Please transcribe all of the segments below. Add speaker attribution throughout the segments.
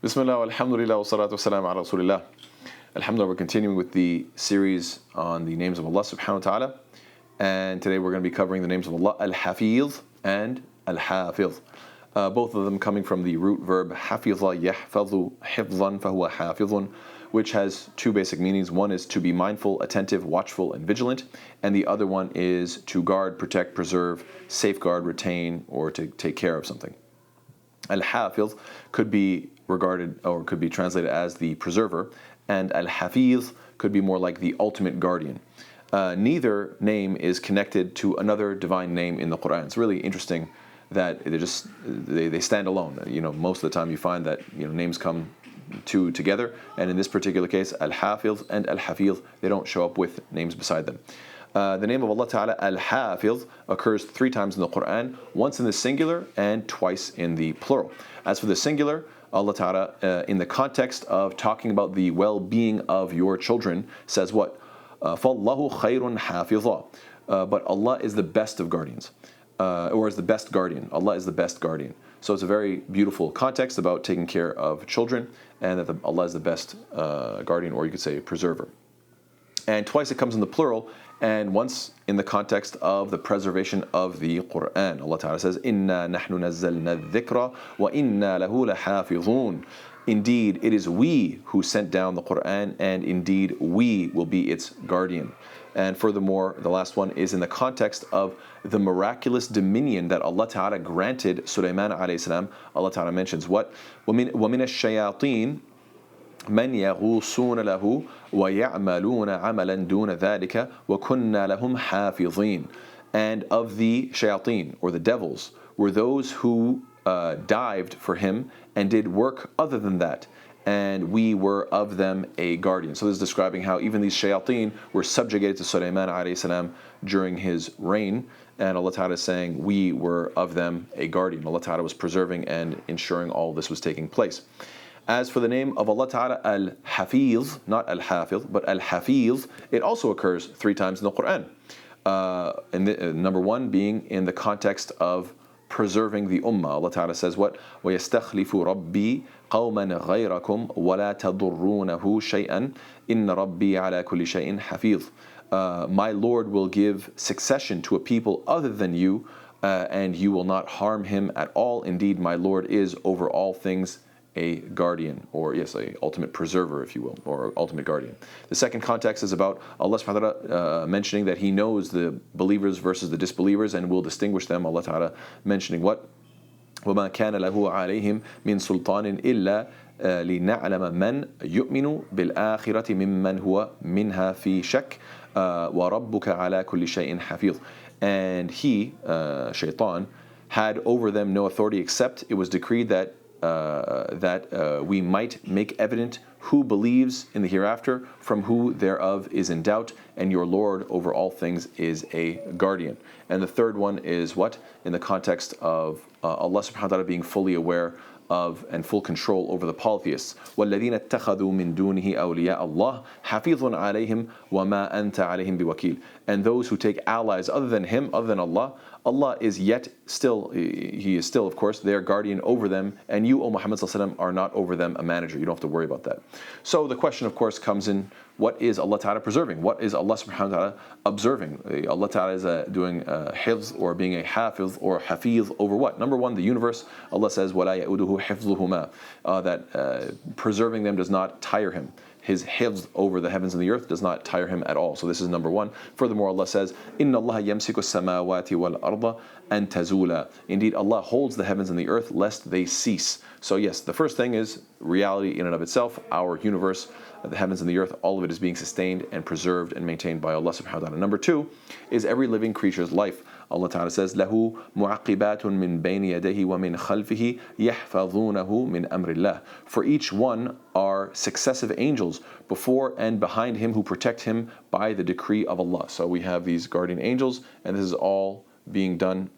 Speaker 1: Bismillah, alhamdulillah, wa salatu wa salam ala rasulillah. Alhamdulillah, we're continuing with the series on the names of Allah subhanahu wa ta'ala. And today we're going to be covering the names of Allah, Al-Hafiz and Al-Hafiz. Both of them coming from the root verb hafiza yahfazu hifzan fahuwa hafizun, which has two basic meanings. One is to be mindful, attentive, watchful, and vigilant. And the other one is to guard, protect, preserve, safeguard, retain, or to take care of something. Al-Hafiz could be regarded or could be translated as the preserver, and Al-Hafiz could be more like the ultimate guardian. Neither name is connected to another divine name in the Quran. It's really interesting that they stand alone. Most of the time you find that names come two together, and in this particular case, Al-Hafiz and Al-Hafiz, they don't show up with names beside them. The name of Allah Ta'ala, Al-Hafiz, occurs 3 times in the Quran, once in the singular and twice in the plural. As for the singular, Allah Ta'ala, in the context of talking about the well-being of your children, says what? فَاللَّهُ خَيْرٌ حَافِظًا. But Allah is the best of guardians, or is the best guardian. Allah is the best guardian. So it's a very beautiful context about taking care of children, and that Allah is the best guardian, or you could say preserver. And twice it comes in the plural, and once in the context of the preservation of the Quran. Allah Ta'ala says, إِنَّا نَحْنُ نَزَّلْنَا الذِّكْرَ وَإِنَّا لَهُ لَحَافِظُونَ. Indeed, it is we who sent down the Quran, and indeed we will be its guardian. And furthermore, the last one is in the context of the miraculous dominion that Allah Ta'ala granted Sulaiman alayhi salam. Allah Ta'ala mentions what? وَمِنَ الشَّيَاطِينِ من يغوصون له ويعملون عملا دون ذلك وكنا لهم حافظين. And of the shayateen, or the devils, were those who dived for him and did work other than that, and we were of them a guardian. So this is describing how even these shayateen were subjugated to Sulaiman alayhi salam during his reign, and Allah Ta'ala is saying we were of them a guardian. Allah Ta'ala was preserving and ensuring all this was taking place. As for the name of Allah Ta'ala, Al-Hafiz, not Al-Hafiz, but Al-Hafiz, it also occurs 3 times in the Quran. Number 1 being in the context of preserving the Ummah. Allah Ta'ala says what? وَيَسْتَخْلِفُ رَبِّي قَوْمًا غَيْرَكُمْ وَلَا تَضُرُّونَهُ شَيْئًا إِنَّ رَبِّي عَلَى كُلِّ شَيْءٍ حَفِيظٌ. My Lord will give succession to a people other than you, and you will not harm him at all. Indeed, my Lord is over all things a guardian, or yes, a ultimate preserver, if you will, or ultimate guardian. The second context is about Allah subhanahu wa ta'ala mentioning that He knows the believers versus the disbelievers and will distinguish them. Allah Ta'ala mentioning what? وَمَا كَانَ لَهُ عَلَيْهِمْ مِنْ سُلْطَانٍ إِلَّا لِنَعْلَمَ مَنْ يُؤْمِنُ بِالْآخِرَةِ مِمَّنْ هُوَ مِنْهَا فِي شَكٍّ وَرَبُّكَ عَلَى كُلِّ شَيْءٍ حَفِيظٌ. And he, Shaitan, had over them no authority except it was decreed that we might make evident who believes in the hereafter from who thereof is in doubt, and your Lord over all things is a guardian. And the third one is what? In the context of Allah subhanahu wa ta'ala being fully aware of and full control over the polytheists. وَالَّذِينَ اتَّخَذُوا مِن دُونِهِ أَوْلِيَاءَ اللَّهِ حَفِيظٌ عَلَيْهِمْ وَمَا أَنْتَ عَلَيْهِمْ بِوَكِيلٍ. And those who take allies other than Him, other than Allah, Allah is yet still, He is still, of course, their guardian over them, and you, O Muhammad ﷺ, are not over them a manager. You don't have to worry about that. So the question, of course, comes in, what is Allah Ta'ala preserving? What is Allah subhanahu wa ta'ala observing? Allah Ta'ala is doing hifz, or being a hafiz or hafiz over what? Number 1, the universe. Allah says, وَلَا يَؤُدُهُ حِفْظُهُمَا, that preserving them does not tire Him. His hifz over the heavens and the earth does not tire Him at all. So this is number 1. Furthermore, Allah says, إِنَّ اللَّهَ يَمْسِكُ السَّمَاوَاتِ وَالْأَرْضَ أَن تَزُولَا. Indeed, Allah holds the heavens and the earth lest they cease. So yes, the first thing is reality in and of itself, our universe, the heavens and the earth, all of it is being sustained and preserved and maintained by Allah subhanahu wa ta'ala. Number 2 is every living creature's life. Allah Ta'ala says, لَهُ مُعَقِّبَاتٌ مِّن بَيْنِ يَدَيْهِ وَمِنْ خَلْفِهِ يَحْفَظُونَهُ مِنْ أَمْرِ اللَّهِ. For each one are successive angels before and behind him who protect him by the decree of Allah. So we have these guardian angels, and this is all being done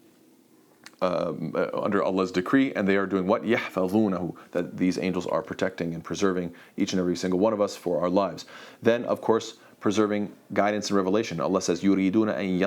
Speaker 1: under Allah's decree, and they are doing what? يَحْفَظُونَهُ, that these angels are protecting and preserving each and every single one of us for our lives. Then, of course, preserving guidance and revelation. Allah says, يُرِيدُونَ أَن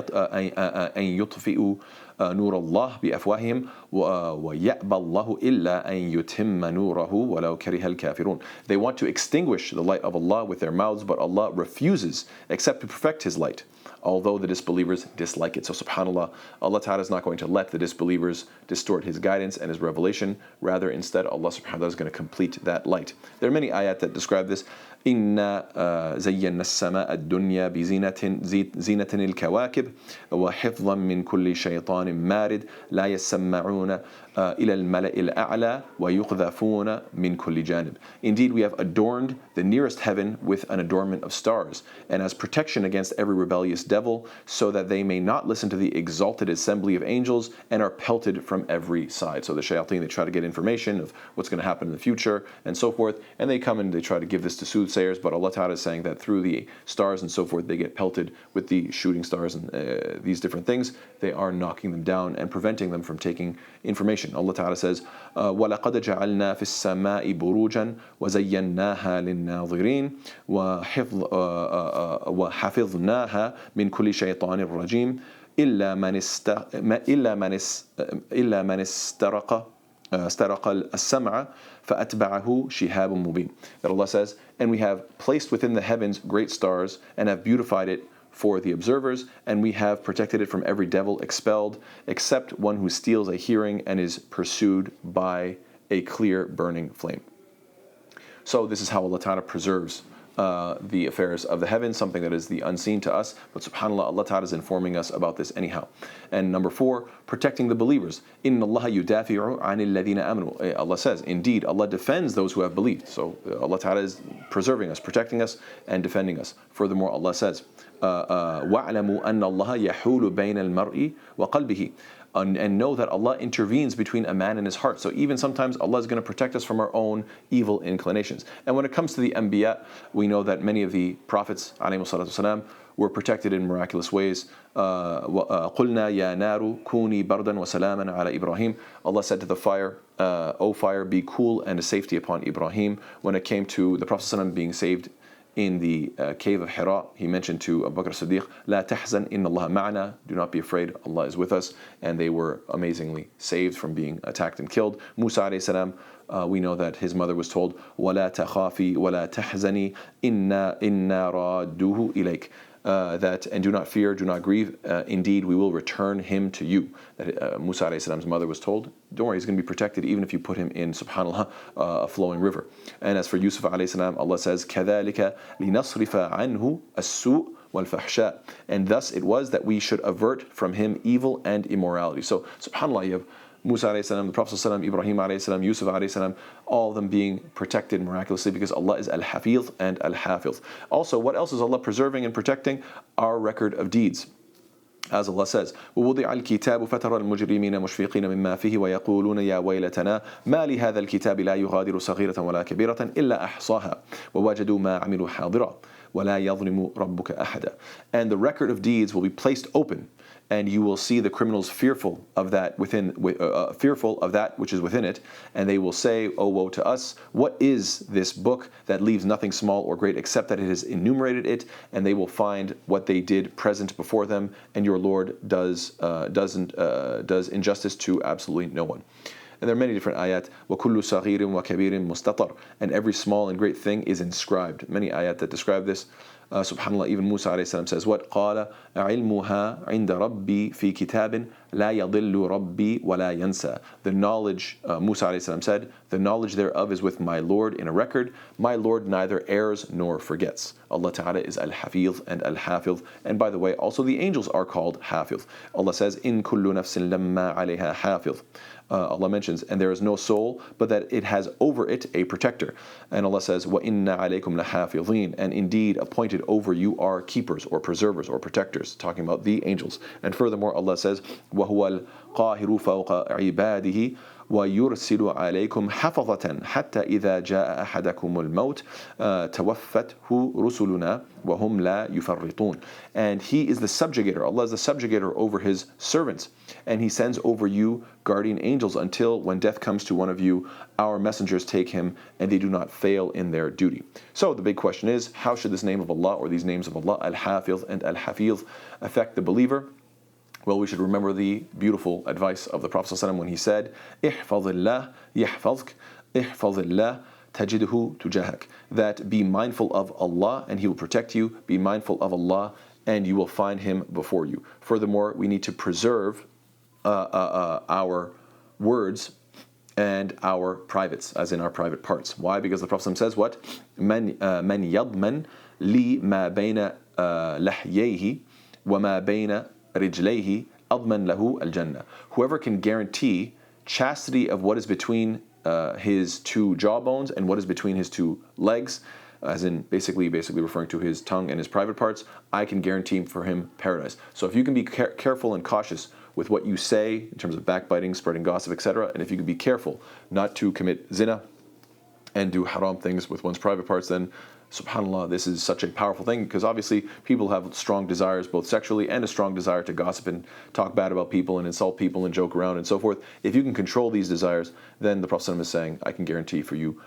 Speaker 1: يُطْفِئُوا نُورَ اللَّهِ بِأَفْوَاهِهِمْ وَيَأْبَى اللَّهُ إِلَّا أَن يُتِمَّ نُورَهُ وَلَوْ كَرِهَ الْكَافِرُونَ. They want to extinguish the light of Allah with their mouths, but Allah refuses except to perfect His light, although the disbelievers dislike it. So subhanAllah, Allah Ta'ala is not going to let the disbelievers distort His guidance and His revelation. Rather, instead, Allah subhanahu wa ta'ala is going to complete that light. There are many ayat that describe this. إِنَّا زَيَّنَّا السَّمَاءَ الدُّنْيَا بِزِينَةٍ الْكَوَاكِبِ وَحِفْظًا مِّن كُلِّ شَيْطَانٍ مَارِدٍ لَا يَسَّمَّعُونَ إِلَى الْمَلَإِ الْأَعْلَى وَيُقْذَفُونَ مِن كُلِّ جَانِبٍ. Indeed, we have adorned the nearest heaven with an adornment of stars, and as protection against every rebellious devil, so that they may not listen to the exalted assembly of angels and are pelted from every side. So the shayateen, they try to get information of what's going to happen in the future and so forth, and they come and they try to give this to soothsayers, but Allah Ta'ala is saying that through the stars and so forth, they get pelted with the shooting stars and these different things. They are knocking them down and preventing them from taking information. Allah Ta'ala says, وَلَقَدْ جَعَلْنَا فِي السَّمَاءِ بُرُوجًا وَزَيَّنَّاهَا لِلنَّاظِرِينَ وَحَفِظْنَاهَا مِنْ كُلِّ شَيْطَانٍ رَجِيمٍ إِلَّا مَنِ اسْتَرَقَ السَّمْعَ فَأَتْبَعَهُ شِهَابٌ مُبِينٌ. That Allah says, and we have placed within the heavens great stars and have beautified it for the observers, and we have protected it from every devil expelled, except one who steals a hearing and is pursued by a clear burning flame. So this is how Allah Ta'ala preserves the affairs of the heavens, something that is the unseen to us, but subhanAllah, Allah Ta'ala is informing us about this anyhow. And number 4, protecting the believers. إِنَّ اللَّهَ يُدَافِعُ عَنِ الَّذِينَ آمَنُوا. Allah says, indeed, Allah defends those who have believed. So Allah Ta'ala is preserving us, protecting us, and defending us. Furthermore, Allah says, وَاعْلَمُوا أَنَّ اللَّهَ يَحُولُ بَيْنَ الْمَرْءِ وَقَلْبِهِ. And know that Allah intervenes between a man and his heart. So even sometimes Allah is going to protect us from our own evil inclinations. And when it comes to the Anbiya, we know that many of the prophets ﷺ were protected in miraculous ways. قُلْنَا يَا نَارُ كُونِي بَرْدًا وَسَلَامًا عَلَى إِبْرَاهِيمَ. Allah said to the fire, O fire, be cool and a safety upon Ibrahim. When it came to the Prophet ﷺ being saved in the cave of Hira, he mentioned to Abu Bakr Siddiq, لا تحزن إن الله معنا, do not be afraid, Allah is with us, and they were amazingly saved from being attacked and killed. Musa alayhi salam, we know that his mother was told, ولا تخافي ولا تحزني إنا رادوه إليك. That, and do not fear, do not grieve, indeed we will return him to you. That Musa alayhi salam's mother was told, don't worry, he's going to be protected even if you put him in, subhanAllah, a flowing river. And as for Yusuf alayhi salam, Allah says, كَذَلِكَ لِنَصْرِفَ عَنْهُ السُّوء وَالْفَحْشَاء. And thus it was that we should avert from him evil and immorality. So subhanAllah, you have Musa alayhi salam, the Prophet ﷺ, Ibrahim alayhi salam, Yusuf alayhi salam, all of them being protected miraculously because Allah is Al-Hafeez and Al-Hafiz. Also, what else is Allah preserving and protecting? Our record of deeds. As Allah says, وَوُضِعَ الْكِتَابُ فَتَرَى الْمُجْرِمِينَ مُشْفِقِينَ مِمَّا فِيهِ وَيَقُولُونَ يَا وَيْلَتَنَا مَا لِهَذَا الْكِتَابِ لَا يُغَادِرُ صَغِيرَةً وَلَا كَبِيرَةً إِلَّا أَحْصَاهَا وَوَجَدُوا مَا عَمِلُوا حَاضِرًا وَلَا يَظْلِمُ رَبُّكَ أَحَدًا. And the record of deeds will be placed open, and you will see the criminals fearful of that which is within it, and they will say, "Oh, woe to us! What is this book that leaves nothing small or great except that it has enumerated it?" And they will find what they did present before them, and your Lord does injustice to absolutely no one. And there are many different ayat. وَكُلُّ صَغِيرٍ وَكَبِيرٍ مُسْتَطَرٍ. And every small and great thing is inscribed. Many ayat that describe this. Subhanallah, even Musa alayhi salam says, what? قَالَ عِلْمُهَا عِنْدَ رَبِّي فِي كِتَابٍ لَا يَضِلُّ رَبِّي وَلَا يَنْسَى. The knowledge, Musa alayhi salam said, the knowledge thereof is with my Lord in a record. My Lord neither errs nor forgets. Allah Ta'ala is Al-Hafiz and Al-Hafiz. And by the way, also the angels are called Hafiz. Allah says, إِن كُلُّ نَفْسٍ لَمَّا عَلَيْهَا حَافِظ. Allah mentions, and there is no soul, but that it has over it a protector. And Allah says, وَإِنَّ عَلَيْكُمْ لَحَافِظِينَ. And indeed, appointed over you are keepers or preservers or protectors, talking about the angels. And furthermore, Allah says, وَهُوَ الْقَاهِرُ فَوْقَ عِبَادِهِ ويرسل عليكم حفظة حتى إذا جاء أحدكم الموت توفته رسلنا وهم لا يفرطون. And He is the subjugator. Allah is the subjugator over His servants, and He sends over you guardian angels until when death comes to one of you, our messengers take him and they do not fail in their duty. So the big question is, how should this name of Allah or these names of Allah, Al-Hafiz and Al-Hafiz, affect the believer? Well, we should remember the beautiful advice of the Prophet ﷺ when he said, احفظ الله يحفظك احفظ الله تجده تجاهك. That be mindful of Allah and He will protect you. Be mindful of Allah and you will find Him before you. Furthermore, we need to preserve our words and our privates, as in our private parts. Why? Because the Prophet says what? من يضمن لي ما بين لحييه وما بين رجليه أضمن له الجنة. Whoever can guarantee chastity of what is between his two jawbones and what is between his two legs, as in basically referring to his tongue and his private parts, I can guarantee for him paradise. So if you can be careful and cautious with what you say in terms of backbiting, spreading gossip, etc., and if you can be careful not to commit zina and do haram things with one's private parts, then subhanAllah, this is such a powerful thing, because obviously people have strong desires both sexually and a strong desire to gossip and talk bad about people and insult people and joke around and so forth. If you can control these desires, then the Prophet is saying, I can guarantee for you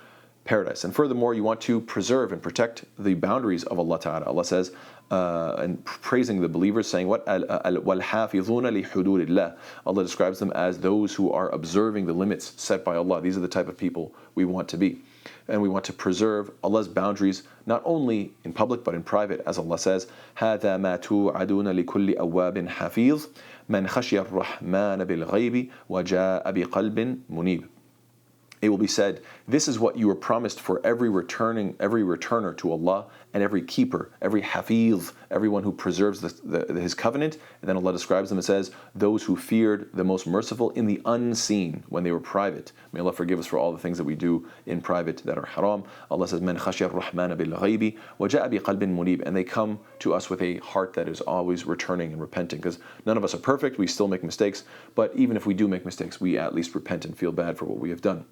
Speaker 1: paradise. And furthermore, you want to preserve and protect the boundaries of Allah Ta'ala. Allah says, and praising the believers, saying what? وَالْحَافِظُونَ لِحُدُودِ اللَّهِ. Allah describes them as those who are observing the limits set by Allah. These are the type of people we want to be. And we want to preserve Allah's boundaries not only in public but in private, as Allah says, هَذَا مَا تُوعَدُونَ لِكُلِّ أَوَّابٍ حَفِيظٍ مَنْ خَشِيَ الرَّحْمَنَ بِالْغَيْبِ وَجَاءَ بِقَلْبٍ مُنِيبٍ. It will be said, this is what you were promised for every returner to Allah, and every keeper, every hafiz, everyone who preserves His covenant. And then Allah describes them and says, those who feared the most merciful in the unseen, when they were private. May Allah forgive us for all the things that we do in private that are haram. Allah says, مَنْ خَشِيَ الرَّحْمَنَ بِالْغَيْبِ وَجَاءَ بِقَلْبٍ مُنِيبٍ. And they come to us with a heart that is always returning and repenting, because none of us are perfect, we still make mistakes, but even if we do make mistakes, we at least repent and feel bad for what we have done.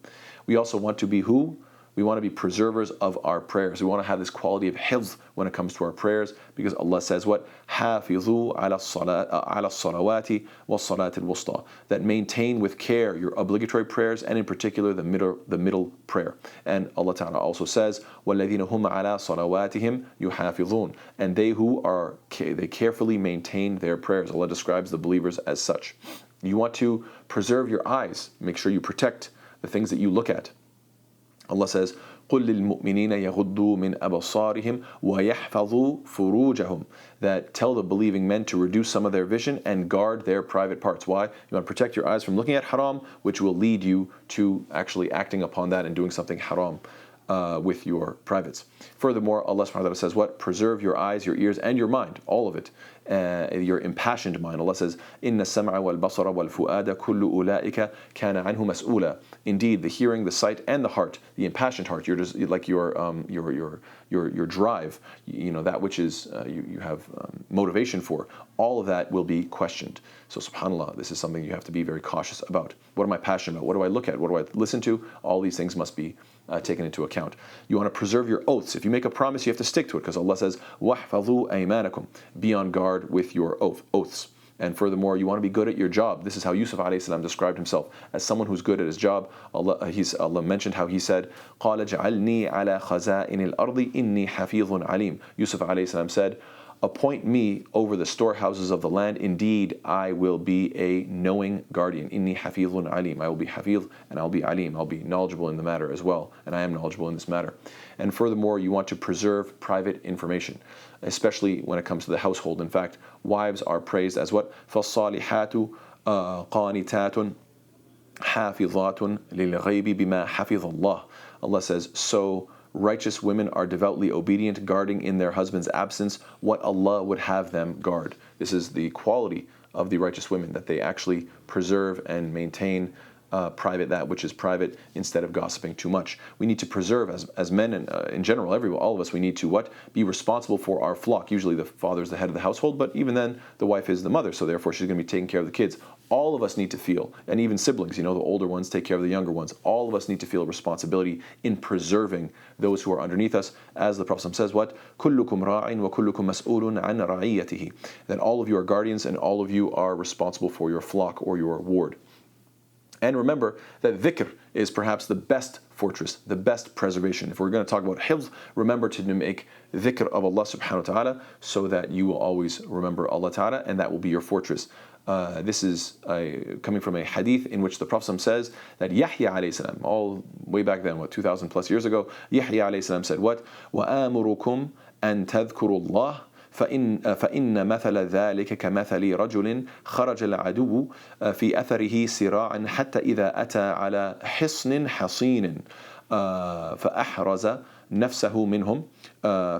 Speaker 1: We also want to be who? We want to be preservers of our prayers. We want to have this quality of hifz when it comes to our prayers, because Allah says what? حَافِظُوا عَلَى الصَّلَوَاتِ وَالصَّلَاةِ الْوُسْطَى. That maintain with care your obligatory prayers, and in particular the middle prayer. And Allah Ta'ala also says, وَالَّذِينَ هُمْ عَلَى صَلَوَاتِهِمْ يُحَافِظُونَ. And they who are, they carefully maintain their prayers. Allah describes the believers as such. You want to preserve your eyes. Make sure you protect the things that you look at. Allah says, قُلْ لِلْمُؤْمِنِينَ يَغُضُّوا مِنْ أَبْصَارِهِمْ وَيَحْفَظُوا فُرُوجَهُم. That tell the believing men to reduce some of their vision and guard their private parts. Why? You want to protect your eyes from looking at haram, which will lead you to actually acting upon that and doing something haram with your privates. Furthermore, Allah subhanahu wa ta'ala says what? Preserve your eyes, your ears, and your mind, all of it. Your impassioned mind. Allah says, إِنَّ السَّمْعَ وَالْبَصَرَ وَالْفُؤَادَ كُلُّ أُولَٰئِكَ كَانَ عَنْهُ مَسْئُولًا. Indeed, the hearing, the sight, and the heart, the impassioned heart, your drive, that which is you have motivation for, all of that will be questioned. So subhanAllah, this is something you have to be very cautious about. What am I passionate about? What do I look at? What do I listen to? All these things must be taken into account. You want to preserve your oaths. If you make a promise, you have to stick to it, because Allah says, وَاحْفَظُوا أَيْمَانَكُمْ. Be on guard with your oaths. And furthermore, you want to be good at your job. This is how Yusuf a.s. described himself, as someone who's good at his job. Allah mentioned how he said, قَالَ جَعَلْنِي عَلَى خَزَائِنِ الْأَرْضِ إِنِّي حَفِيظٌ عَلِيمٌ. Yusuf a.s. said, appoint me over the storehouses of the land. Indeed, I will be a knowing guardian. Inni hafizun alim. I will be hafiz and I'll be alim. I'll be knowledgeable in the matter as well. And I am knowledgeable in this matter. And furthermore, you want to preserve private information, especially when it comes to the household. In fact, wives are praised as what? فَالصَّالِحَاتُ قَانِتَاتٌ حَافِظَاتٌ لِلْغَيْبِ بِمَا حَفِظَ اللَّهِ. Allah says, so righteous women are devoutly obedient, guarding in their husband's absence what Allah would have them guard. This is the quality of the righteous women, that they actually preserve and maintain private that which is private, instead of gossiping too much. We need to preserve, as men and in general, all of us, we need to what? Be responsible for our flock. Usually the father is the head of the household, but even then the wife is the mother, so therefore she's going to be taking care of the kids. all of us need to feel, and even siblings, the older ones take care of the younger ones. All of us need to feel responsibility in preserving those who are underneath us. As the Prophet says, what? كُلُّكُمْ رَاعٍ وَكُلُّكُمْ مَسْئُولٌ عَنْ رَعِيَّتِهِ. That all of you are guardians and all of you are responsible for your flock or your ward. And remember that dhikr is perhaps the best fortress, the best preservation. If we're going to talk about hifz, remember to make dhikr of Allah subhanahu wa ta'ala so that you will always remember Allah ta'ala, and that will be your fortress. This is coming from a hadith in which the Prophet says that Yahya alayhi salam, all way back then, 2,000 plus years ago, Yahya alayhi salam said what? وَآمُرُكُمْ أَن تَذْكُرُوا اللَّهِ فإن مثل ذلك كمثل رجل خرج العدو في أثره سراعا حتى إذا أتى على حصن حصين فأحرز نفسه منهم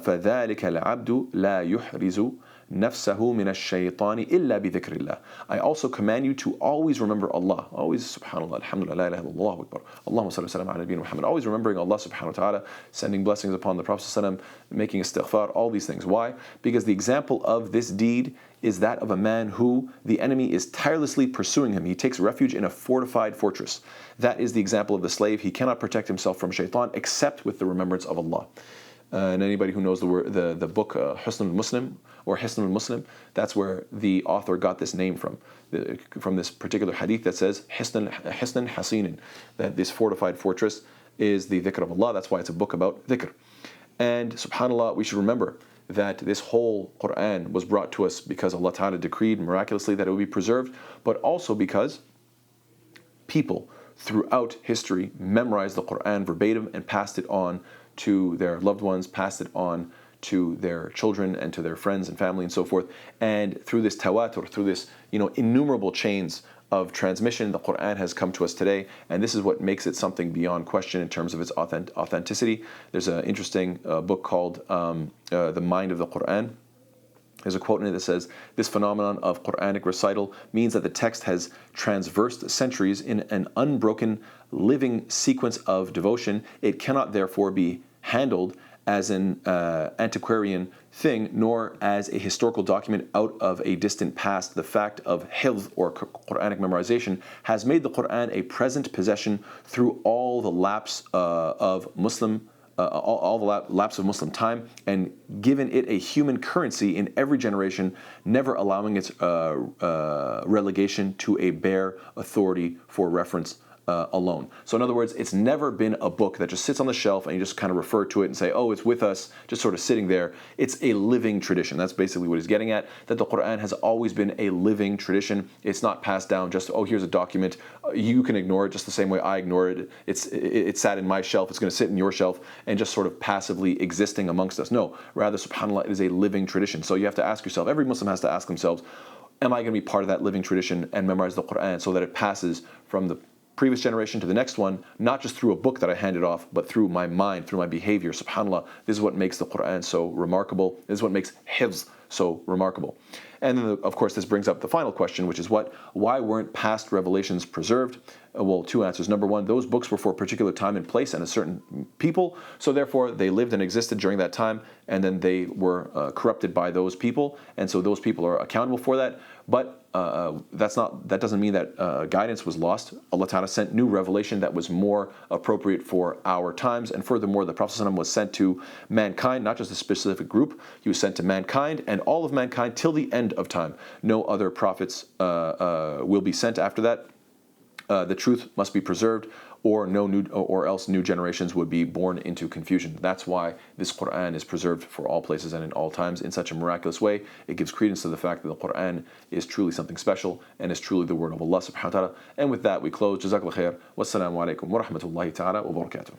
Speaker 1: فذلك العبد لا يحرز نفسه من الشيطان إلا بذكر الله. I also command you to always remember Allah. Always, subhanallah, alhamdulillah, la ilaha illallah, Allahu akbar. Allahumma salli wa sallam ala nabiyyina Muhammad. Always remembering Allah subhanahu wa ta'ala, sending blessings upon the Prophet sallam, making istighfar, all these things. Why? Because the example of this deed is that of a man who the enemy is tirelessly pursuing him. He takes refuge in a fortified fortress. That is the example of the slave. He cannot protect himself from shaitan except with the remembrance of Allah. And anybody who knows the book Husn al-Muslim or Hisn al-Muslim, that's where the author got this name from this particular hadith that says Hisn Hasinin, that this fortified fortress is the dhikr of Allah. That's why it's a book about dhikr. And subhanAllah, we should remember that this whole Quran was brought to us because Allah Ta'ala decreed miraculously that it would be preserved, but also because people throughout history memorized the Quran verbatim and passed it on to their loved ones, passed it on to their children and to their friends and family and so forth. And through this tawatur, through this innumerable chains of transmission, the Quran has come to us today, and this is what makes it something beyond question in terms of its authenticity. There's an interesting book called The Mind of the Quran. There's a quote in it that says, this phenomenon of Quranic recital means that the text has transversed centuries in an unbroken living sequence of devotion. It cannot therefore be handled as an antiquarian thing, nor as a historical document out of a distant past. The fact of hifz, or Quranic memorization, has made the Quran a present possession through all the lapse of Muslim time, and given it a human currency in every generation, never allowing its relegation to a bare authority for reference alone. So in other words, it's never been a book that just sits on the shelf and you just kind of refer to it and say, oh, it's with us, just sort of sitting there. It's a living tradition. That's basically what he's getting at, that the Quran has always been a living tradition. It's not passed down just, oh, here's a document, you can ignore it just the same way I ignore it. It sat in my shelf, it's going to sit in your shelf, and just sort of passively existing amongst us. No, rather, subhanAllah, it is a living tradition. So you have to ask yourself, every Muslim has to ask themselves, am I going to be part of that living tradition and memorize the Quran so that it passes from the previous generation to the next one, not just through a book that I handed off, but through my mind, through my behavior. SubhanAllah, this is what makes the Quran so remarkable. This is what makes hifz so remarkable. And then, of course, this brings up the final question, which is what? Why weren't past revelations preserved? Well, two answers. Number one, those books were for a particular time and place and a certain people, so therefore they lived and existed during that time, and then they were corrupted by those people, and so those people are accountable for that. But that doesn't mean that guidance was lost. Allah Ta'ala sent new revelation that was more appropriate for our times, and furthermore, the Prophet ﷺ was sent to mankind, not just a specific group. He was sent to mankind and all of mankind till the end of time. No other prophets will be sent after that. The truth must be preserved, or else new generations would be born into confusion. That's why this Quran is preserved for all places and in all times in such a miraculous way. It gives credence to the fact that the Quran is truly something special and is truly the word of Allah subhanahu wa ta'ala. And with that we close. Jazakallah khair. Wassalamu alaikum wa rahmatullahi ta'ala wa barakatuh.